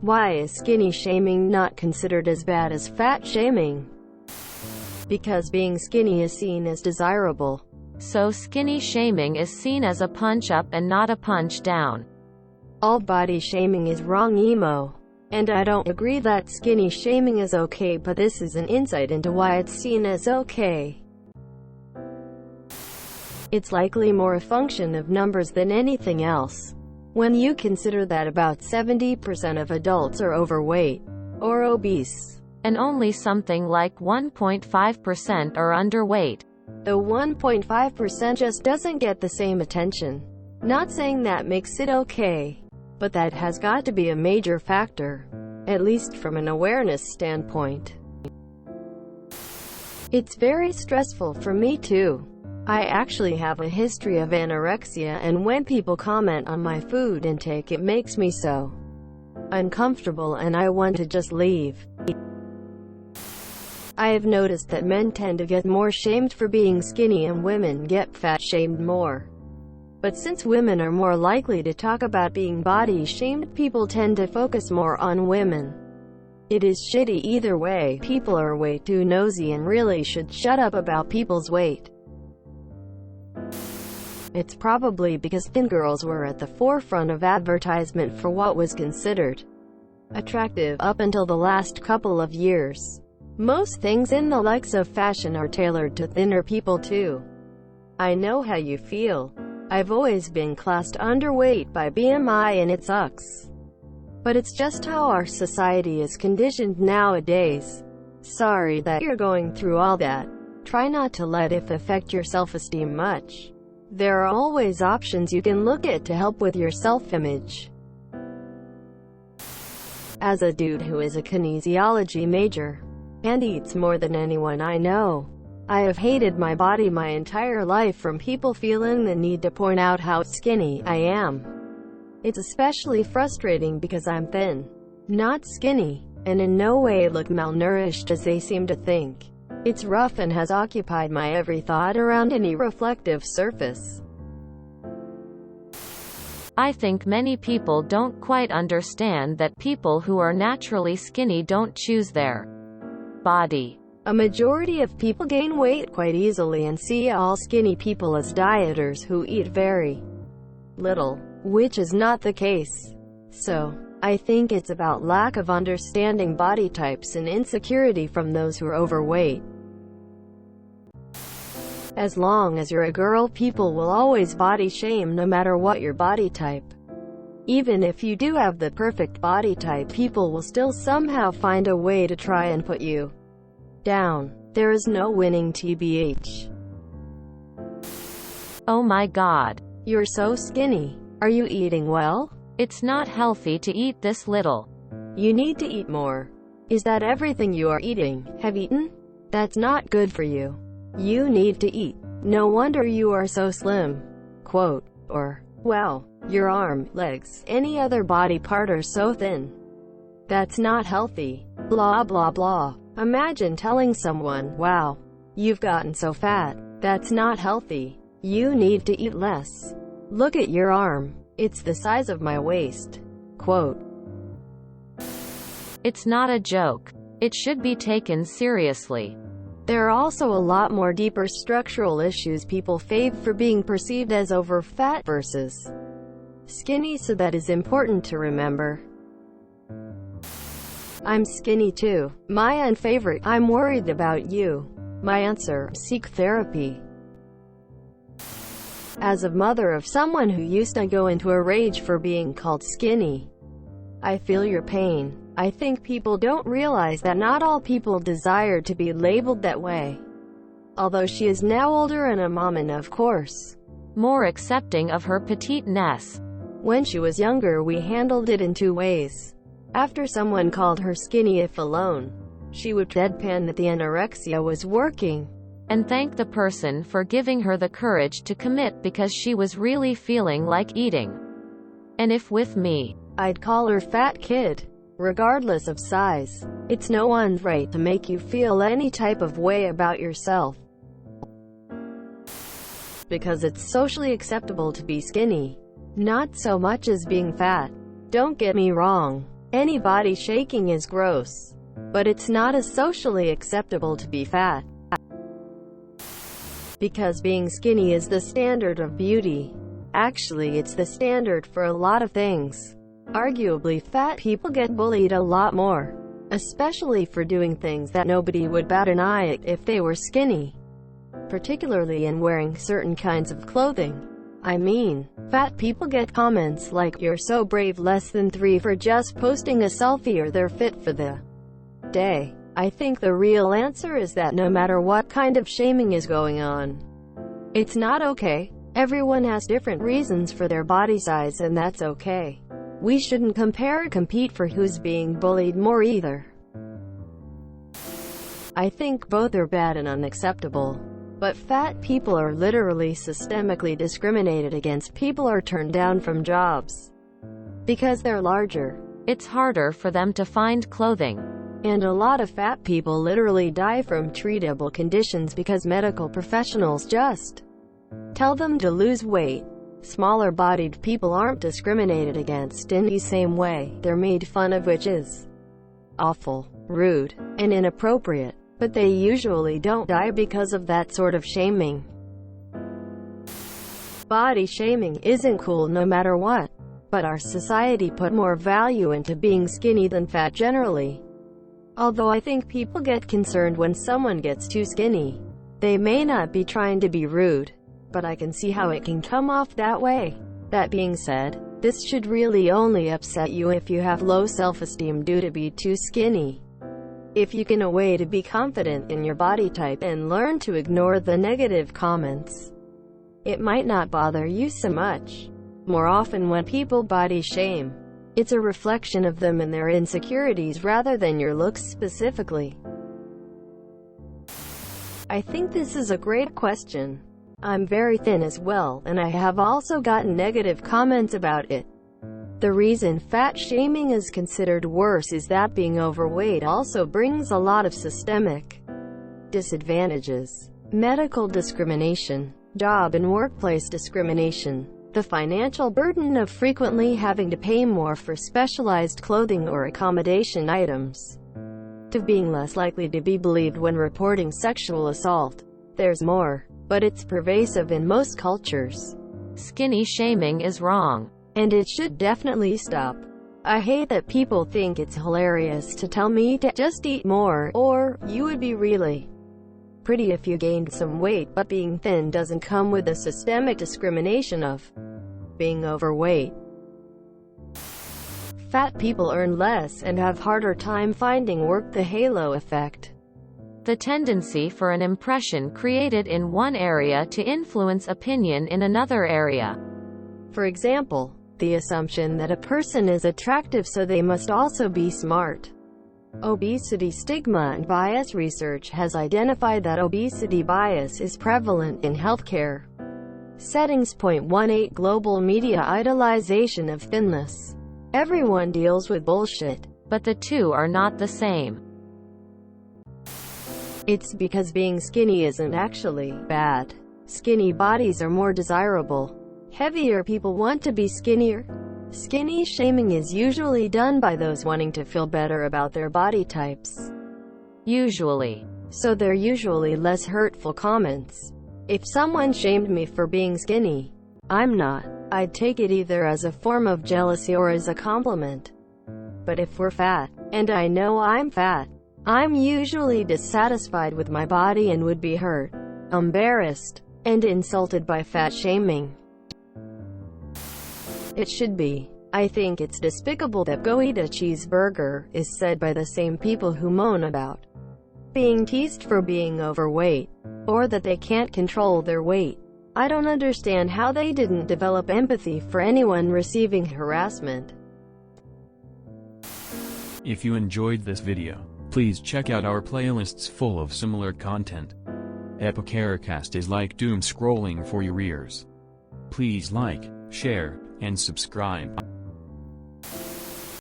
Why is skinny shaming not considered as bad as fat shaming? Because being skinny is seen as desirable. So skinny shaming is seen as a punch up and not a punch down. All body shaming is wrong, emo. And I don't agree that skinny shaming is okay, but this is an insight into why it's seen as okay. It's likely more a function of numbers than anything else. When you consider that about 70% of adults are overweight or obese, and only something like 1.5% are underweight. the 1.5% just doesn't get the same attention. Not saying that makes it okay, but that has got to be a major factor, at least from an awareness standpoint. It's very stressful for me too. I actually have a history of anorexia, and when people comment on my food intake, it makes me so uncomfortable and I want to just leave. I have noticed that men tend to get more shamed for being skinny and women get fat shamed more. But since women are more likely to talk about being body shamed, people tend to focus more on women. It is shitty either way. People are way too nosy and really should shut up about people's weight. It's probably because thin girls were at the forefront of advertisement for what was considered attractive up until the last couple of years. Most things in the likes of fashion are tailored to thinner people too. I know how you feel. I've always been classed underweight by BMI and it sucks. But it's just how our society is conditioned nowadays. Sorry that you're going through all that. Try not to let it affect your self-esteem much. There are always options you can look at to help with your self-image. As a dude who is a kinesiology major and eats more than anyone I know, I have hated my body my entire life, from people feeling the need to point out how skinny I am. It's especially frustrating because I'm thin, not skinny, and in no way look malnourished as they seem to think. It's rough and has occupied my every thought around any reflective surface. I think many people don't quite understand that people who are naturally skinny don't choose their body. A majority of people gain weight quite easily and see all skinny people as dieters who eat very little, which is not the case. So, I think it's about lack of understanding body types and insecurity from those who are overweight. As long as you're a girl, people will always body shame no matter what your body type. Even if you do have the perfect body type, people will still somehow find a way to try and put you down. There is no winning, TBH. Oh my god. You're so skinny. Are you eating well? It's not healthy to eat this little. You need to eat more. Is that everything you are eating? Have eaten? That's not good for you. You need to eat. No wonder you are so slim. Quote. Or, wow, your arm, legs, any other body part are so thin. That's not healthy. Blah blah blah. Imagine telling someone, wow, you've gotten so fat. That's not healthy. You need to eat less. Look at your arm. It's the size of my waist. Quote. It's not a joke. It should be taken seriously. There are also a lot more deeper structural issues people face for being perceived as over-fat versus skinny, so that is important to remember. I'm skinny too. My unfavorite. I'm worried about you. My answer: seek therapy. As a mother of someone who used to go into a rage for being called skinny, I feel your pain. I think people don't realize that not all people desire to be labeled that way. Although she is now older and a mom and, of course, more accepting of her petiteness. When she was younger, we handled it in two ways. After someone called her skinny, if alone, she would deadpan that the anorexia was working, and thank the person for giving her the courage to commit because she was really feeling like eating. And if with me, I'd call her fat kid. Regardless of size, it's no one's right to make you feel any type of way about yourself because it's socially acceptable to be skinny, not so much as being fat. Don't get me wrong. Any body shaking is gross, but it's not as socially acceptable to be fat. Because being skinny is the standard of beauty. Actually, it's the standard for a lot of things. Arguably, fat people get bullied a lot more, especially for doing things that nobody would bat an eye at if they were skinny, particularly in wearing certain kinds of clothing. I mean, fat people get comments like, "You're so brave, less than 3 for just posting a selfie," or "They're fit for the day." I think the real answer is that no matter what kind of shaming is going on, it's not okay. Everyone has different reasons for their body size, and that's okay. We shouldn't compare or compete for who's being bullied more either. I think both are bad and unacceptable. But fat people are literally systemically discriminated against. People are turned down from jobs because they're larger. It's harder for them to find clothing. And a lot of fat people literally die from treatable conditions because medical professionals just tell them to lose weight. Smaller-bodied people aren't discriminated against in the same way. They're made fun of, which is awful, rude, and inappropriate. But they usually don't die because of that sort of shaming. Body shaming isn't cool no matter what. But our society put more value into being skinny than fat generally. Although I think people get concerned when someone gets too skinny. They may not be trying to be rude, but I can see how it can come off that way. That being said, this should really only upset you if you have low self-esteem due to be too skinny. If you can a way to be confident in your body type and learn to ignore the negative comments, it might not bother you so much. More often when people body shame, it's a reflection of them and their insecurities rather than your looks specifically. I think this is a great question. I'm very thin as well, and I have also gotten negative comments about it. The reason fat shaming is considered worse is that being overweight also brings a lot of systemic disadvantages. Medical discrimination, job and workplace discrimination, the financial burden of frequently having to pay more for specialized clothing or accommodation items, to being less likely to be believed when reporting sexual assault. There's more, but it's pervasive in most cultures. Skinny shaming is wrong. And it should definitely stop. I hate that people think it's hilarious to tell me to just eat more, or, "You would be really pretty if you gained some weight," but being thin doesn't come with the systemic discrimination of being overweight. Fat people earn less and have harder time finding work. The halo effect. The tendency for an impression created in one area to influence opinion in another area. For example, the assumption that a person is attractive so they must also be smart. Obesity stigma and bias research has identified that obesity bias is prevalent in healthcare settings. 18 Global media idolization of thinness. Everyone deals with bullshit, but the two are not the same. It's because being skinny isn't actually bad. Skinny bodies are more desirable. Heavier people want to be skinnier. Skinny shaming is usually done by those wanting to feel better about their body types. Usually. So they're usually less hurtful comments. If someone shamed me for being skinny, I'm not. I'd take it either as a form of jealousy or as a compliment. But if we're fat, and I know I'm fat, I'm usually dissatisfied with my body and would be hurt, embarrassed, and insulted by fat shaming. It should be. I think it's despicable that "Go eat a cheeseburger" is said by the same people who moan about being teased for being overweight, or that they can't control their weight. I don't understand how they didn't develop empathy for anyone receiving harassment. If you enjoyed this video, please check out our playlists full of similar content. TooAfraidToAsk is like doom scrolling for your ears. Please like, share, and subscribe.